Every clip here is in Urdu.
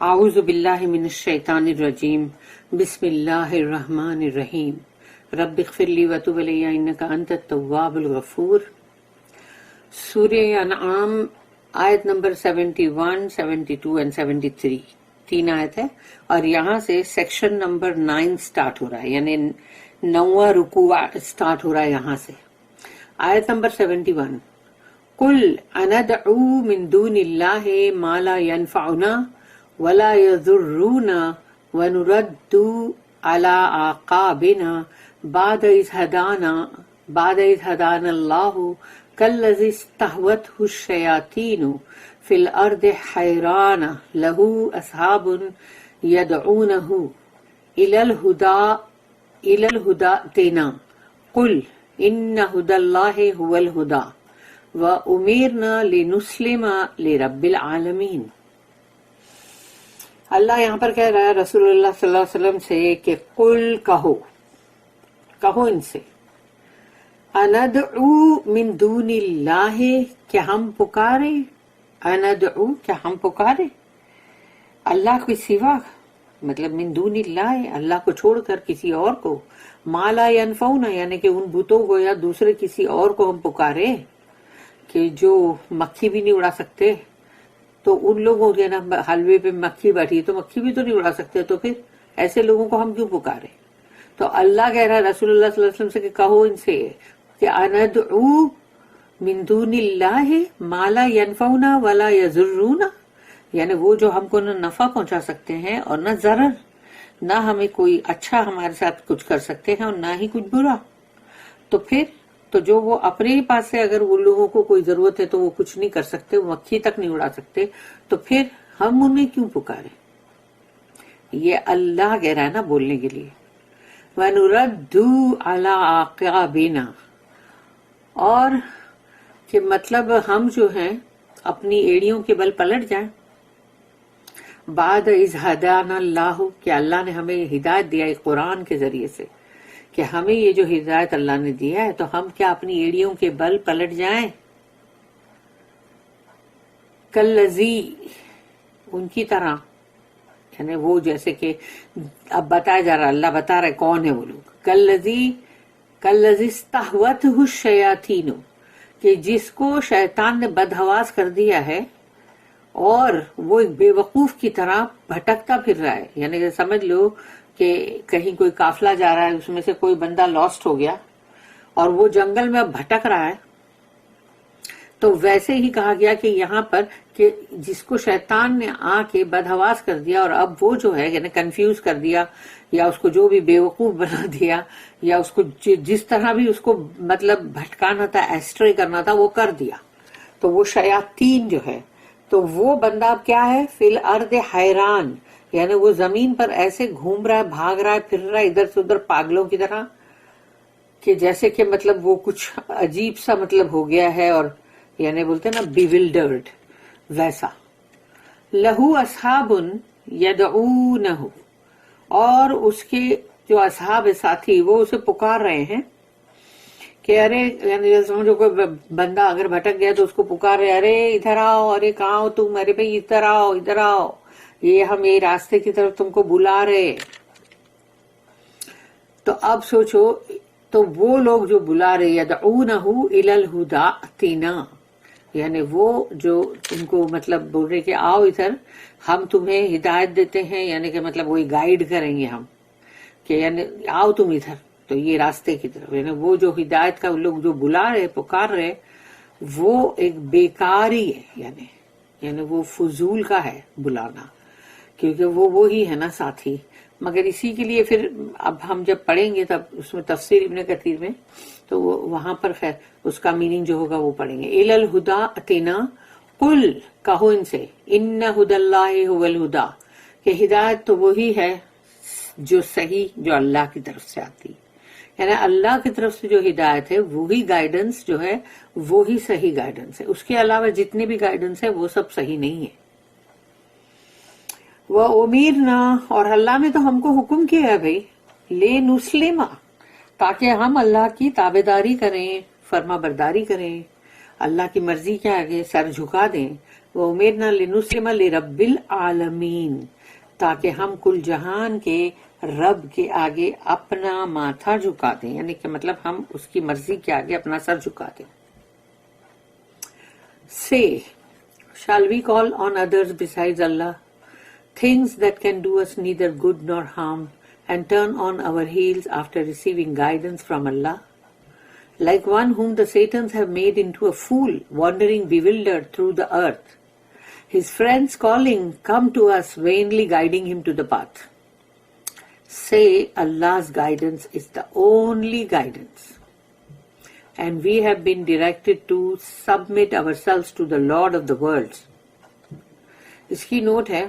اعوذ باللہ من الشیطان الرجیم بسم اللہ الرحمن الرحیم رب اغفر لی وتب علی انک انت التواب الغفور۔ سورہ انعام آیت نمبر 71, 72 and 73 تین آیت ہے، اور یہاں سے سیکشن نمبر 9 سٹارٹ ہو رہا ہے، یعنی 9واں رکوع سٹارٹ ہو رہا ہے یہاں سے۔ آیت نمبر 71، قل اندعو من دون اللہ ما لا ينفعنا ولا يضرنا ونرد على اعقابنا بعد إذ هدانا الله كالذي استهوته الشياطين في الأرض حيران له أصحاب يدعونه إلى الهدى ائتنا قل إن هدى الله هو الهدى وأمرنا لنسلم لرب العالمين۔ اللہ یہاں پر کہہ رہا ہے رسول اللہ صلی اللہ علیہ وسلم سے کہ قل کہو ان سے، اندعو من دون اللہ، کیا ہم پکارے، اندعو کیا ہم پکارے اللہ کے سوا، مطلب من دون اللہ، اللہ کو چھوڑ کر کسی اور کو، ما لا ینفعنا یعنی کہ ان بتوں کو یا دوسرے کسی اور کو ہم پکارے کہ جو مکھی بھی نہیں اڑا سکتے، تو ان لوگوں کے نا حلوے پہ مکھی بیٹھی ہے تو مکھی بھی تو نہیں اڑا سکتے، تو پھر ایسے لوگوں کو ہم کیوں پکارے؟ تو اللہ کہہ رہا ہے رسول اللہ صلی اللہ علیہ وسلم سے کہ کہو ان سے کہ اندعو من دون اللہ ما لا ینفعنا ولا یضرنا، یعنی وہ جو ہم کو نہ نفع پہنچا سکتے ہیں اور نہ ضرر، نہ ہمیں کوئی اچھا ہمارے ساتھ کچھ کر سکتے ہیں اور نہ ہی کچھ برا، تو پھر تو جو وہ اپنے ہی پاس سے اگر وہ لوگوں کو کوئی ضرورت ہے تو وہ کچھ نہیں کر سکتے، وہ مکھی تک نہیں اڑا سکتے، تو پھر ہم انہیں کیوں پکارے؟ یہ اللہ کہہ رہا ہے نا بولنے کے لیے۔ وَنُرَدُّ عَلَىٰ أَعْقَابِنَا، اور کہ مطلب ہم جو ہیں اپنی ایڑیوں کے بل پلٹ جائیں، بعد اذ ہدانا اللہ، کہ اللہ نے ہمیں ہدایت دیا ہے قرآن کے ذریعے سے، کہ ہمیں یہ جو ہدایت اللہ نے دیا ہے تو ہم کیا اپنی ایڑیوں کے بل پلٹ جائیں؟ کالذی، ان کی طرح، یعنی وہ جیسے کہ اب بتایا جا رہا، اللہ بتا رہا ہے کون ہے وہ لوگ، کالذی استہوتہ الشیاطین، کہ جس کو شیطان نے بدحواس کر دیا ہے اور وہ ایک بے وقوف کی طرح بھٹکتا پھر رہا ہے، یعنی کہ سمجھ لو کہ کہیں کوئی قافلہ جا رہا ہے، اس میں سے کوئی بندہ لاسٹ ہو گیا اور وہ جنگل میں اب بھٹک رہا ہے، تو ویسے ہی کہا گیا کہ یہاں پر کہ جس کو شیطان نے آ کے بدحواس کر دیا اور اب وہ جو ہے یعنی کنفیوز کر دیا، یا اس کو جو بھی بے وقوف بنا دیا، یا اس کو جس طرح بھی اس کو مطلب بھٹکانا تھا، ایسٹرے کرنا تھا، وہ کر دیا، تو وہ شیاطین جو ہے، تو وہ بندہ اب کیا ہے، فی الارض حیران، یعنی وہ زمین پر ایسے گھوم رہا ہے، بھاگ رہا ہے، پھر رہا ہے ادھر سے ادھر پاگلوں کی طرح، کہ جیسے کہ مطلب وہ کچھ عجیب سا مطلب ہو گیا ہے، اور یعنی بولتے ہیں نا بیولڈرڈ، ویسا۔ لہو اصحاب یدعونہ، اور اس کے جو اصحاب ساتھی وہ اسے پکار رہے ہیں کہ ارے، یعنی سمجھو کوئی بندہ اگر بھٹک گیا تو اس کو پکار رہے، ارے ادھر آؤ، ارے کہاں ہو تم، ارے بھائی ادھر آؤ ادھر آؤ، یہ ہم یہ راستے کی طرف تم کو بلا رہے۔ تو اب سوچو، تو وہ لوگ جو بلا رہے، یدعونہ الی الہدی ائتنا، یعنی وہ جو ان کو مطلب بول رہے کہ آؤ ادھر، ہم تمہیں ہدایت دیتے ہیں، یعنی کہ مطلب وہی گائیڈ کریں گے ہم، کہ یعنی آؤ تم ادھر، تو یہ راستے کی طرف، یعنی وہ جو ہدایت کا لوگ جو بلا رہے پکار رہے، وہ ایک بیکاری ہے، یعنی وہ فضول کا ہے بلانا، کیونکہ وہ وہی ہے نا ساتھی۔ مگر اسی کے لیے پھر اب ہم جب پڑھیں گے تب اس میں تفسیر ابن کثیر میں، تو وہاں پر خیر اس کا میننگ جو ہوگا وہ پڑھیں گے۔ الی الہدی ائتنا قل، کہو ان سے، ان ہدی اللہ هو الہدی، کہ ہدایت تو وہی ہے جو صحیح، جو اللہ کی طرف سے آتی، یعنی اللہ کی طرف سے جو ہدایت ہے وہی گائیڈنس جو ہے وہی صحیح گائیڈنس ہے، اس کے علاوہ جتنے بھی گائیڈنس ہے وہ سب صحیح نہیں ہے۔ وَأُمِرْنَا، اور اللہ نے تو ہم کو حکم کیا ہے بھئی، لِنُسْلِمَ، تاکہ ہم اللہ کی تابعداری کریں، فرما برداری کریں، اللہ کی مرضی کے آگے سر جھکا دیں، وَأُمِرْنَا لِنُسْلِمَ لِرَبِّ الْعَالَمِينَ، تاکہ ہم کل جہان کے رب کے آگے اپنا ماتھا جھکا دیں، یعنی کہ مطلب ہم اس کی مرضی کے آگے اپنا سر جھکا دیں. Say, shall we call on others besides Allah, things that can do us neither good nor harm, and turn on our heels after receiving guidance from Allah? Like one whom the Satans have made into a fool, wandering bewildered through the earth, his friends calling, come to us, vainly guiding him to the path. Say, Allah's guidance is the only guidance, and we have been directed to submit ourselves to the Lord of the worlds. اس کی نوٹ ہے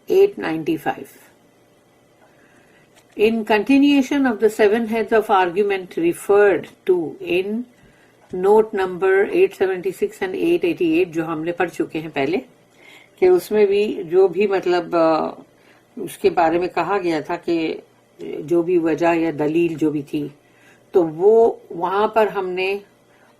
895. In continuation of the seven heads of argument referred to in note number 876 and 888 جو ہم نے پڑھ چکے ہیں پہلے، کہ اس میں بھی جو بھی مطلب اس کے بارے میں کہا گیا تھا کہ جو بھی وجہ یا دلیل جو بھی تھی، تو وہ وہاں پر ہم نے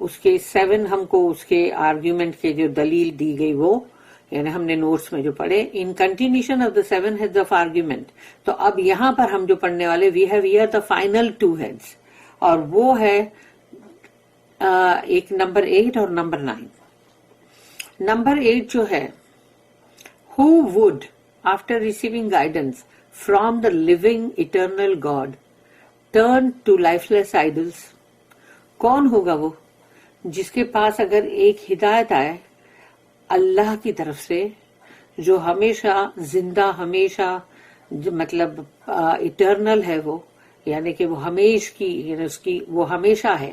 اس کے 7 ہم کو اس کے آرگیومنٹ کے جو دلیل دی گئی وہ یعنی ہم نے نوٹس میں جو پڑھے in continuation of the 7 heads of argument. تو اب یہاں پر ہم جو پڑھنے والے we have here the final 2 heads، اور وہ ہے ایک نمبر 8 اور نمبر 9. نمبر 8 جو ہے who would after receiving guidance from the living eternal God turn to lifeless idols. کون ہوگا وہ جس کے پاس اگر ایک ہدایت آئے اللہ کی طرف سے جو ہمیشہ زندہ ہمیشہ مطلب اٹرنل ہے، وہ یعنی کہ وہ ہمیش کی یعنی اس کی وہ ہمیشہ ہے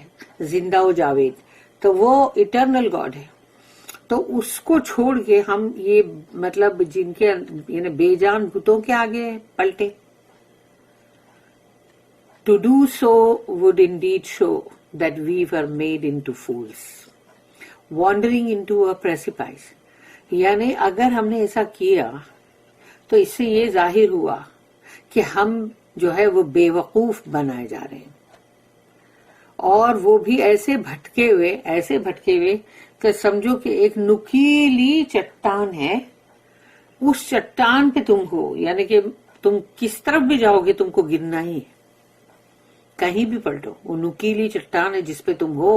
زندہ و جاوید، تو وہ اٹرنل گاڈ ہے. تو اس کو چھوڑ کے ہم یہ مطلب جن کے یعنی بے جان بتوں کے آگے پلٹے. To do so would indeed show that we were made into fools, wandering into a precipice. یعنی اگر ہم نے ایسا کیا تو اس سے یہ ظاہر ہوا کہ ہم جو ہے وہ بے وقوف بنائے جا رہے ہیں، اور وہ بھی ایسے بھٹکے ہوئے کہ سمجھو کہ ایک نکیلی چٹان ہے، اس چٹان پہ تم ہو، یعنی کہ تم کس طرف بھی جاؤ گے تم کو گرنا ہی ہے، کہیں بھی پلٹو وہ نکیلی چٹان ہے جس پہ تم ہو،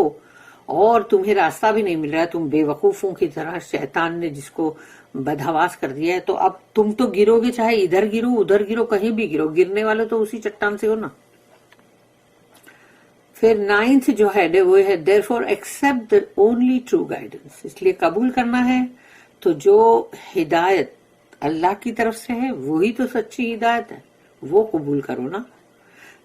اور تمہیں راستہ بھی نہیں مل رہا ہے، تم بے وقوفوں کی طرح شیطان نے جس کو بدحواس کر دیا ہے، تو اب تم تو گرو گے، چاہے ادھر گرو ادھر گرو کہیں بھی گرو، گرنے والے تو اسی چٹان سے ہو نا. پھر 9th جو ہے وہ ہے therefore accept the only true guidance. اس لیے قبول کرنا ہے تو جو ہدایت اللہ کی طرف سے ہے وہی تو سچی ہدایت ہے، وہ قبول کرو نا.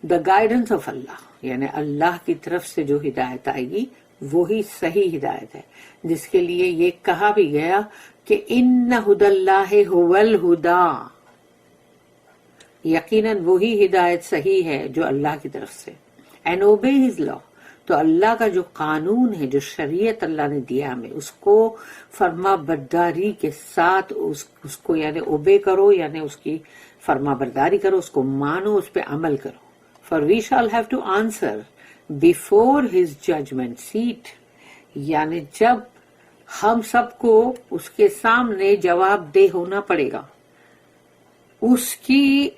دا گائیڈنس آف اللہ یعنی اللہ کی طرف سے جو ہدایت آئے گی وہی صحیح ہدایت ہے، جس کے لیے یہ کہا بھی گیا کہ ان ہدی اللہ هو الہدا، یقیناً وہی ہدایت صحیح ہے جو اللہ کی طرف سے. اینڈ اوبے ہز لا، تو اللہ کا جو قانون ہے جو شریعت اللہ نے دیا ہمیں اس کو فرما برداری کے ساتھ اس کو یعنی اوبے کرو، یعنی اس کی فرما برداری کرو، اس کو مانو، اس پہ عمل کرو. For we shall have to answer before his judgment seat، یعنی جب ہم سب کو اس کے سامنے جواب دہ ہونا پڑے گا، اس کی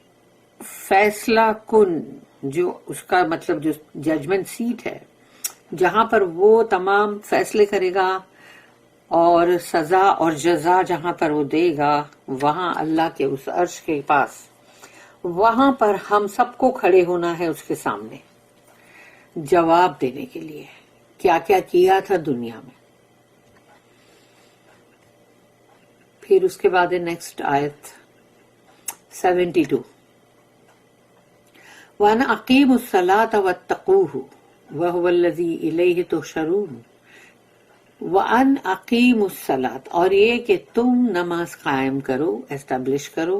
فیصلہ کن جو اس کا مطلب جو ججمنٹ سیٹ ہے جہاں پر وہ تمام فیصلے کرے گا اور سزا اور جزا جہاں پر وہ دے گا، وہاں اللہ کے اس عرش کے پاس، وہاں پر ہم سب کو کھڑے ہونا ہے اس کے سامنے جواب دینے کے لیے کیا کیا کیا تھا دنیا میں. پھر اس کے بعد نیکسٹ آیت 72 وَأَنْ أَقِيمُوا الصَّلَاةَ وَاتَّقُوهُ وَهُوَ الَّذِي إِلَيْهِ تُحْشَرُونَ. وَأَنْ أَقِيمُوا الصَّلَاةَ، اور یہ کہ تم نماز قائم کرو، اسٹیبلش کرو،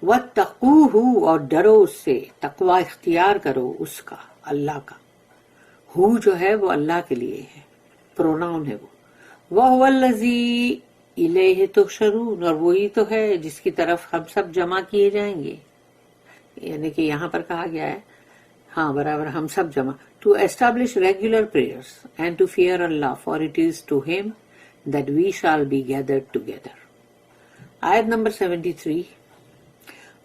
وَاتَّقُوهُ، اور ڈرو اس سے، تقوی اختیار کرو اس کا، اللہ کا. ہو جو ہے وہ اللہ کے لیے ہے، پروناؤن ہے وہ. وَهُوَ الَّذِي إِلَيْهِ تُحْشَرُونَ، اور وہی تو ہے جس کی طرف ہم سب جمع کیے جائیں گے. یعنی کہ یہاں پر کہا گیا ہے ہاں برابر ہم سب جمع. To establish regular prayers and to fear Allah for it is to whom that we shall be gathered together. Ayat number 73.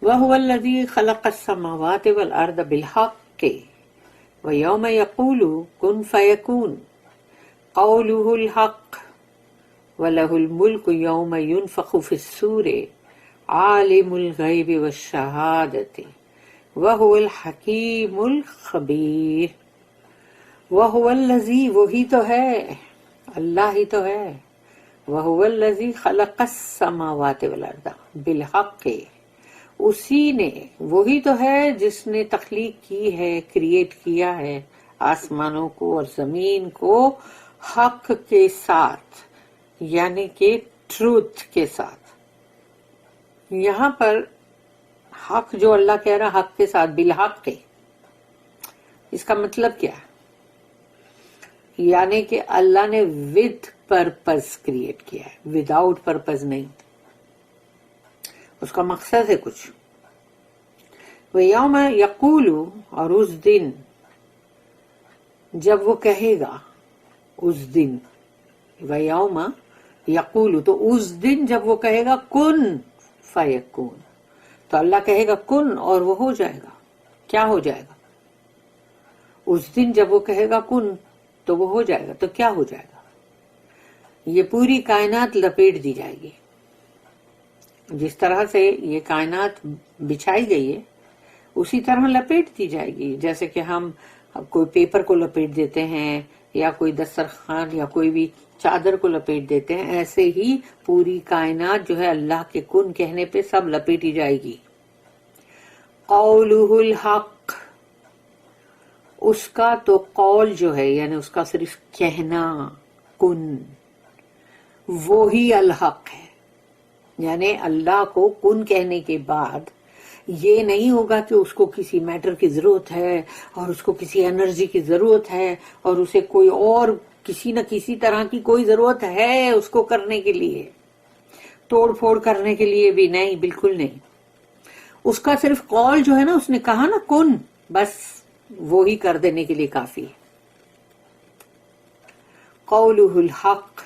وَهُوَ الَّذِي خَلَقَ السَّمَاوَاتِ وَالْأَرْضَ بِالْحَقِّ وَيَوْمَ يَقُولُ كُنْ فَيَكُونُ قَوْلُهُ الْحَقُّ وَلَهُ الْمُلْكُ يَوْمَ يُنْفَخُ فِي الصُّورِ عَالِمُ الْغَيْبِ وَالشَّهَادَةِ وَهُوَ الْحَكِيمُ الْخَبِيرُ. وَهُوَ الَّذِي وہی تو ہے، اللہ ہی تو ہے. وَهُوَ الَّذِي خَلَقَ السَّمَاوَاتِ وَالْأَرْضَ بِالْحَقِّ، اسی نے، وہی تو ہے جس نے تخلیق کی ہے، کریٹ کیا ہے آسمانوں کو اور زمین کو حق کے ساتھ، یعنی کہ ٹروتھ کے ساتھ. یہاں پر حق جو اللہ کہہ رہا حق کے ساتھ، بالحق کے، اس کا مطلب کیا ہے؟ یعنی کہ اللہ نے ود پرپز کریٹ کیا ہے، وداؤٹ پرپز نہیں. اس کا مقصد ہے کچھ. وَيَوْمَ يَقُولُ، اور اس دن جب وہ کہے گا، اس دن وَيَوْمَ يَقُولُ، تو اس دن جب وہ کہے گا کن فَيَكُونُ، تو اللہ کہے گا کن اور وہ ہو جائے گا. کیا ہو جائے گا؟ اس دن جب وہ کہے گا کن تو وہ ہو جائے گا. تو کیا ہو جائے گا؟ یہ پوری کائنات لپیٹ دی جائے گی. جس طرح سے یہ کائنات بچھائی گئی ہے اسی طرح لپیٹ دی جائے گی. جیسے کہ ہم کوئی پیپر کو لپیٹ دیتے ہیں یا کوئی دسترخوان یا کوئی بھی چادر کو لپیٹ دیتے ہیں، ایسے ہی پوری کائنات جو ہے اللہ کے کن کہنے پہ سب لپیٹی جائے گی. قولہ الحق، اس کا تو قول جو ہے یعنی اس کا صرف کہنا کن، وہی الحق ہے. یعنی اللہ کو کن کہنے کے بعد یہ نہیں ہوگا کہ اس کو کسی میٹر کی ضرورت ہے اور اس کو کسی انرجی کی ضرورت ہے اور اسے کوئی اور کسی نہ کسی طرح کی کوئی ضرورت ہے اس کو کرنے کے لیے، توڑ پھوڑ کرنے کے لیے بھی نہیں، بالکل نہیں. اس کا صرف قول جو ہے نا، اس نے کہا نا کن، بس وہی کر دینے کے لیے کافی ہے. قولہ الحق،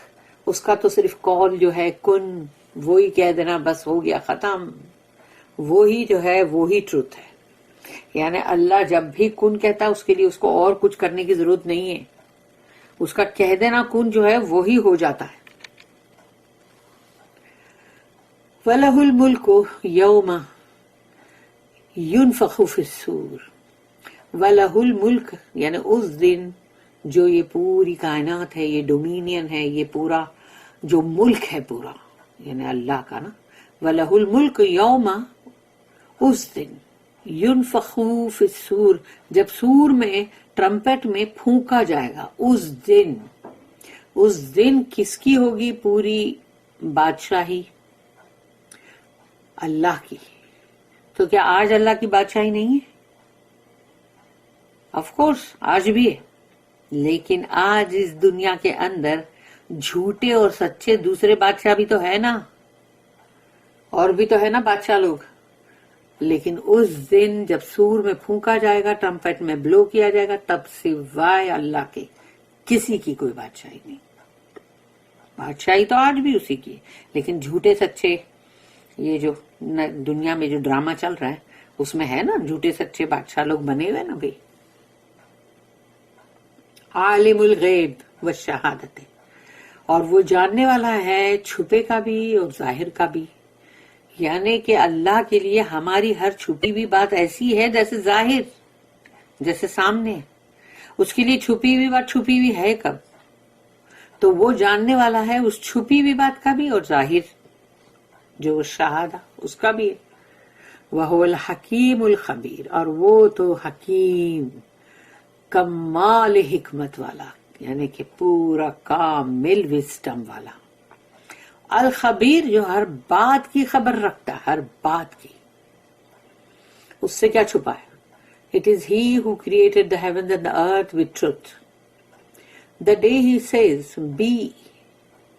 اس کا تو صرف قول جو ہے کن، وہی کہہ دینا، بس ہو گیا ختم. وہی جو ہے وہی ٹروتھ ہے. یعنی اللہ جب بھی کن کہتا ہے اس کے لیے اس کو اور کچھ کرنے کی ضرورت نہیں ہے. اس کا کہہ دینا کن جو ہے وہی ہو جاتا ہے. وَلَهُ الْمُلْكُ يَوْمَ يُنْفَخُ فِي الصُّورِ، وَلَهُ الْمُلْكُ یعنی اس دن جو یہ پوری کائنات ہے، یہ ڈومینین ہے، یہ پورا جو ملک ہے پورا یعنی اللہ کا نا. وَلَهُ الْمُلْكُ يَوْمَ، اس دن، يُنْفَخُ فِي الصُّورِ، جب سور میں، ٹرمپٹ میں پھونکا جائے گا. اس دن کس کی ہوگی پوری بادشاہی؟ اللہ کی. تو کیا آج اللہ کی بادشاہی نہیں ہے؟ آف کورس آج بھی ہے، لیکن آج اس دنیا کے اندر جھوٹے اور سچے دوسرے بادشاہ بھی تو ہے نا، اور بھی تو ہے نا بادشاہ لوگ. لیکن اس دن جب سور میں پھونکا جائے گا، ٹرمپٹ میں بلو کیا جائے گا، تب سوائے اللہ کے کسی کی کوئی بادشاہی نہیں. بادشاہی تو آج بھی اسی کی، لیکن جھوٹے سچے، یہ جو دنیا میں جو ڈرامہ چل رہا ہے اس میں ہے نا جھوٹے سچے بادشاہ لوگ بنے ہوئے نا بھائی. عالم الغیب والشہادت، اور وہ جاننے والا ہے چھپے کا بھی اور ظاہر کا بھی. یعنی کہ اللہ کے لیے ہماری ہر چھپی ہوئی بات ایسی ہے جیسے ظاہر، جیسے سامنے. اس کے لیے چھپی ہوئی بات چھپی ہوئی ہے کب؟ تو وہ جاننے والا ہے اس چھپی ہوئی بات کا بھی اور ظاہر جو شہادہ اس کا بھی ہے. وَهُوَ الْحَكِيمُ الْخَبِيرُ، اور وہ تو حکیم، کمال حکمت والا، یعنی کہ پورا کامل وزڈم والا. الخبیر، جو ہر بات کی خبر رکھتا ہے، ہر بات کی. اس سے کیا چھپا ہے؟ It is he who created the heavens and the earth with truth. The day he says, be,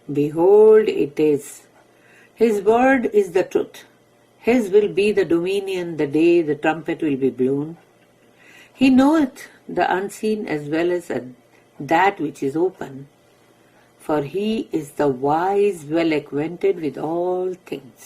behold it is. His word is the truth. His will be the dominion the day the trumpet will be blown. He knoweth the unseen as well as that which is open. for he is the wise, well acquainted with all things.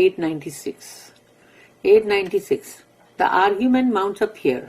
896. 896. The argument mounts up here.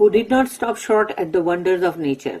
Who did not stop short at the wonders of nature.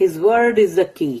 His word is the key,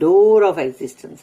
door of existence,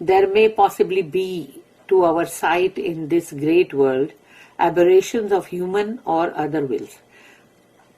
There may possibly be, to our sight in this great world, aberrations of human or other wills.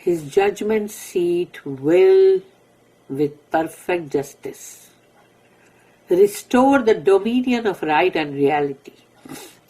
his judgment seat will with perfect justice restore the dominion of right and reality.